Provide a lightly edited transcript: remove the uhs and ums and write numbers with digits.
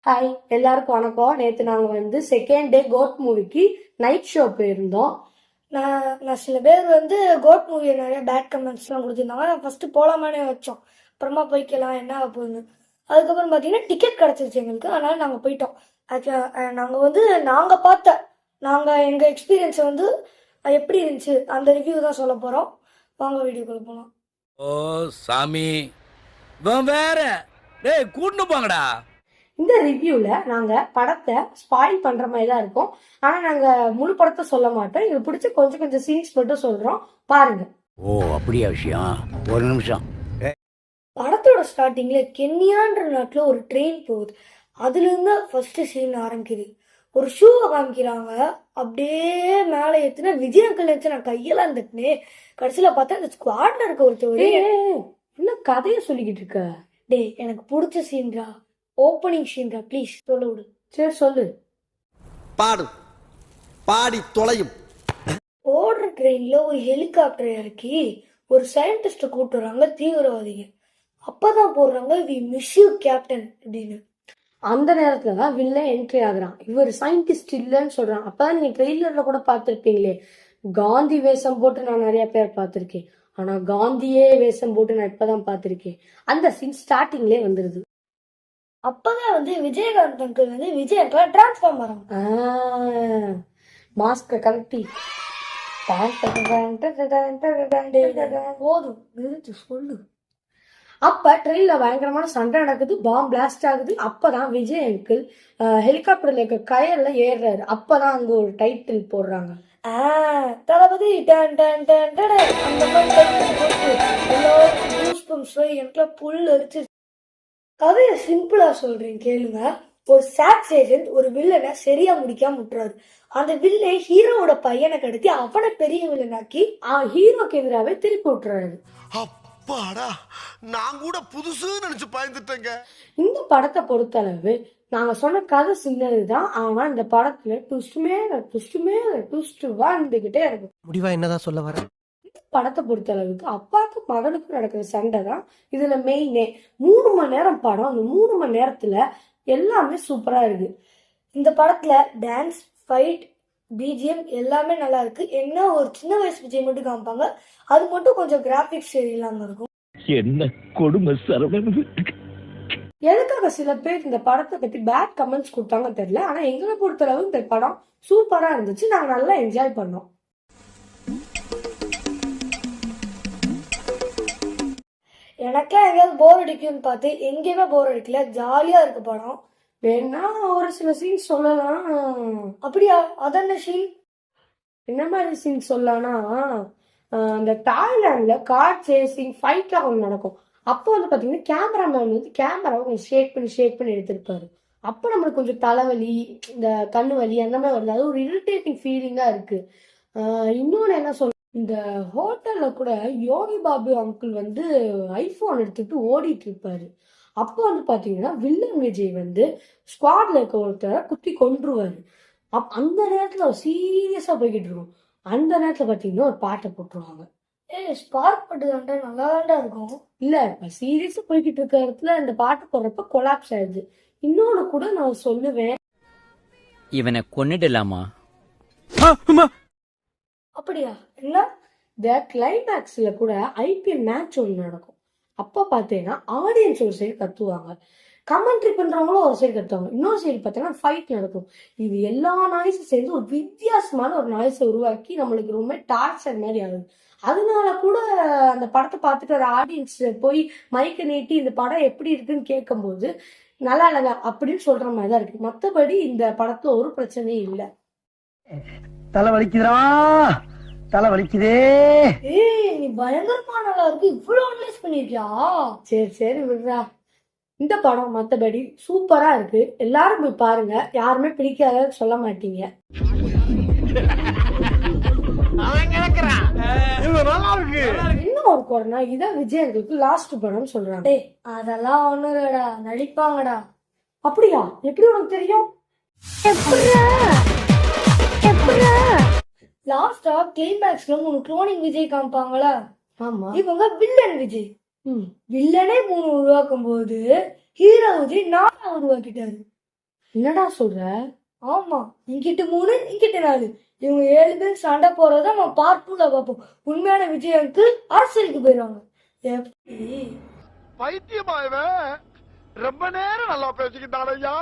Hi எல்லாருக்கும் வணக்கம். நேற்று நாங்கள் வந்து செகண்ட் டே கோட் மூவிக்கு நைட் ஷோ போயிருந்தோம். நான் சில பேர் வந்து கோட் மூவியை நிறைய பேட் கமெண்ட்ஸ்லாம் கொடுத்துருந்தாங்க. நான் ஃபஸ்ட்டு போகலாமானே வச்சோம், அப்புறமா போய்க்கலாம் என்ன ஆக போகுது. அதுக்கப்புறம் பார்த்தீங்கன்னா டிக்கெட் கிடச்சிருச்சு எங்களுக்கு, அதனால் நாங்கள் போயிட்டோம். நாங்கள் வந்து நாங்கள் எங்கள் எக்ஸ்பீரியன்ஸை வந்து எப்படி இருந்துச்சு அந்த ரிவ்யூ தான் சொல்ல போகிறோம். வாங்க வீடியோக்குள்ள போகலாம். ஓ சாமி வேற கூட்டு போங்கடா. இந்த ரிவ்யூவில் நாங்கள் படத்தை ஸ்பாயில் பண்ணுற மாதிரி தான் இருக்கும். ஆனால் நாங்கள் முழு படத்தை சொல்ல மாட்டோம். எங்களுக்கு பிடிச்ச கொஞ்சம் கொஞ்சம் சீன்ஸ் மட்டும் சொல்கிறோம், பாருங்க. ஓ அப்படியா விஷயம்? ஒரு நிமிஷம். படத்தோட ஸ்டார்டிங்கில் கென்யான்ற நாட்டில் ஒரு ட்ரெயின் போகுது. அதுலேருந்து ஃபர்ஸ்ட் சீன் ஆரம்பிக்குது. ஒரு ஷூவை காமிக்கிறாங்க, அப்படியே மேலே ஏற்றுனா விஜய் அங்கிள் வச்சு நான் கையெல்லாம் தட்டினேன். கடைசியில் பார்த்தா அந்த ஸ்குவாட்ல இருக்க ஒருத்தர் இன்னும் கதையை சொல்லிக்கிட்டு இருக்க. டே எனக்கு பிடிச்ச சீன்ரா, ஓப்பனிங் சீன்ரா, ப்ளீஸ் சொல்ல விடு. சரி சொல்லு. பாடி தொலையும். ஓடுற ட்ரெயினில் ஒரு ஹெலிகாப்டர் இறக்கி ஒரு சயின்டிஸ்ட்டை கூப்பிட்டு வராங்க தீவிரவாதிங்க. அப்பதான் போடுறாங்க வி மிஸ் யூ கேப்டன் அப்படின்னு. அந்த நேரத்துல தான் வில்லன் என்ட்ரி ஆகுறான். இவர் சயின்டிஸ்ட் இல்லைன்னு சொல்றான். அப்பதான் நீங்க ட்ரெய்லர்ல கூட பார்த்துருப்பீங்களே, காந்தி வேஷம் போட்டு நான் நிறைய பேர் பார்த்துருக்கேன். ஆனா காந்தியே வேஷம் போட்டு நான் இப்பதான் பார்த்துருக்கேன். அந்த சீன் ஸ்டார்டிங்லேயே வந்துருது. அப்பதான் வந்து விஜயகாந்த் அங்கிள் வந்து விஜய் அங்கிள் டிரான்ஸ்ஃபார்ம் ஆகிறாங்க. மாஸ்க கலட்டி போதும் நிறுத்து சொல்லு. அப்ப ட்ரெயின்ல பயங்கரமான சண்டை நடக்குது, பாம் பிளாஸ்ட் ஆகுது. அப்பதான் விஜய் அங்கிள் ஹெலிகாப்டர்ல இருக்க கயர்ல ஏறுறாரு. அப்பதான் அங்க ஒரு டைட்டில் போடுறாங்க, தளபதி அந்த மாதிரி புல் அரிச்சு. கதையை சிம்பிளா சொல்றேன் கேளுங்க. ஒரு சாக்ஸ் ஏஜென்ட் ஒரு வில்லனை சரியா முடிக்காம விட்டுறாரு. அந்த வில்லை ஹீரோவோட பையனை கடத்தி அவனை பெரிய வில்லனாக்கி ஹீரோக்கு எதிராகவே திருப்பி விட்டுறாரு. நான் கூட புதுசு நினைச்சு பயந்துட்டேங்க. இந்த படத்தை பொறுத்தளவு நாங்க சொன்ன கதை சின்னதுதான். ஆனா இந்த படத்துல ட்விஸ்ட் மேல ட்விஸ்ட் வந்துகிட்டே இருக்கும். முடிவா என்னதான் சொல்ல வர? இந்த படத்தை பொறுத்தளவுக்கு அப்பாவுக்கு மகனுக்கு நடக்கிற சண்டை தான் இதுல மெயினே. 3 மணி நேரம் படம். அந்த 3 மணி நேரத்துல எல்லாமே சூப்பரா இருக்கு. இந்த படத்துல டான்ஸ், ஃபைட், பிஜிஎம் எல்லாமே நல்லா இருக்கு. என்ன ஒரு சின்ன வயசு விஜய் மட்டும் காமிப்பாங்க, அது மட்டும் கொஞ்சம் கிராபிக்ஸ் இல்லாம இருக்கும். என்ன கொடுமை சரவணன். எதுக்காக சில பேர் இந்த படத்தை பத்தி பேட் கமெண்ட்ஸ் கொடுத்தாங்க தெரியல. ஆனா எங்களை பொறுத்தளவு இந்த படம் சூப்பரா இருந்துச்சு. நாங்க நல்லா என்ஜாய் பண்ணோம். எனக்கெல்லாம் எங்கேயாவது போர் அடிக்கும்னு பார்த்து எங்கேயுமே போர் அடிக்கல, ஜாலியா இருக்கு படம். வேணா ஒரு சில சீன் சொல்லலாம். அப்படியா? அதென்ன சீன்? என்ன மாதிரி சீன் சொல்லலாம்னா, அந்த தாய்லாந்துல கார் சேசிங் ஃபைட்லாம் ஒன்று நடக்கும். அப்போ வந்து பாத்தீங்கன்னா கேமராமேன் வந்து கேமராவை கொஞ்சம் ஷேக் பண்ணி எடுத்திருப்பாரு. அப்போ நம்மளுக்கு கொஞ்சம் தலைவலி, இந்த கண்ணு வலி அந்த மாதிரி வருது. அது ஒரு இரிட்டேட்டிங் ஃபீலிங்கா இருக்கு. இன்னொன்னு என்ன சொல்ல, இந்த ஹோட்டல்ல கூட யோகி பாபு அங்கிள் வந்து ஐபோன் எடுத்துட்டு ஓடிட்டு இருப்பாரு. அப்போ வந்து பாத்தீங்கன்னா வில்லன் விஜய் வந்து ஸ்குவாட்ல இருக்க ஒருத்தரை குத்தி கொன்றுவாரு. அந்த நேரத்துல சீரியஸா போய்கிட்டு இருக்கும். அந்த நேரத்துல பாத்தீங்கன்னா ஒரு பாட்டை போட்டுருவாங்க. ஸ்பார்க் பட்டு நல்லா தான் இருக்கும். இல்ல, இப்ப சீரியஸா போய்கிட்டு இருக்க இடத்துல இந்த பாட்டு போடுறப்ப கொலாப்ஸ் ஆயிடுது. இன்னொன்னு கூட நான் சொல்லுவேன், இவனை கொன்னுடலாமா? அப்படியா? என்ன? இந்த கிளைமேக்ஸ்ல கூட ஐபிஎல் மேட்ச் ஒன்று நடக்கும். அப்ப பாத்தீங்கன்னா ஆடியன்ஸ் ஒரு சைடு கத்துவாங்க, கமெண்ட்ரி பண்றவங்களும் ஒரு சைடு கத்துவாங்க, இன்னொரு சைடு பார்த்தீங்கன்னா ஃபைட் நடக்கும். இது எல்லா நாய்ஸும் சேர்ந்து ஒரு வித்தியாசமான ஒரு நாய்ஸை உருவாக்கி நம்மளுக்கு ரொம்ப டார்ச்சர் மாதிரி ஆகுது. அதனால கூட அந்த படத்தை பார்த்துட்டு ஒரு ஆடியன்ஸ் போய் மைக்க நீட்டி இந்த படம் எப்படி இருக்குன்னு கேட்கும்போது நல்லா இல்லைங்க அப்படின்னு சொல்ற மாதிரி தான் இருக்கு. மற்றபடி இந்த படத்துல ஒரு பிரச்சனையும் இல்லை. தலை வலிக்குதா? தலை வலிக்குதே. நீ பயங்கரமா நல்லா இருக்கு, இவ்வளவு அனலைஸ் பண்ணிருக்கியா? சரி விடுறா. இந்த படம் மற்றபடி சூப்பரா இருக்கு. எல்லாரும் போய் பாருங்க. யாருமே பிடிக்காத சொல்ல மாட்டீங்க. இன்னும் ஒரு குறைனா இதான் விஜய் அங்கிளுக்கு லாஸ்ட் படம் சொல்றாங்க. அதெல்லாம் ஒண்ணும் இல்லடா, நடிப்பாங்கடா. அப்படியா? எப்படி உனக்கு தெரியும்? லாஸ்டா கிளைமேக்ஸ்ல 3 குளோனிங் விஜய் காமிப்பாங்களா? ஆமா. இவங்க வில்லன் விஜய். வில்லனே 3 உருவாக்கும் போது ஹீரோ விஜய் 4 உருவாக்கிட்டாரு. என்னடா சொல்ற? ஆமா, இங்கிட்டு 3 இங்கிட்டு 4 இவங்க 7 பேர் சண்டை போறத நம்ம பார்ட் 2ல பார்ப்போம். உண்மையான விஜய்க்கு அரசியலுக்கு போயிடுவாங்க. எப்படி பைத்தியமா இவன் ரொம்ப நேரம் நல்லா பேசிக்கிட்டான் ஐயா.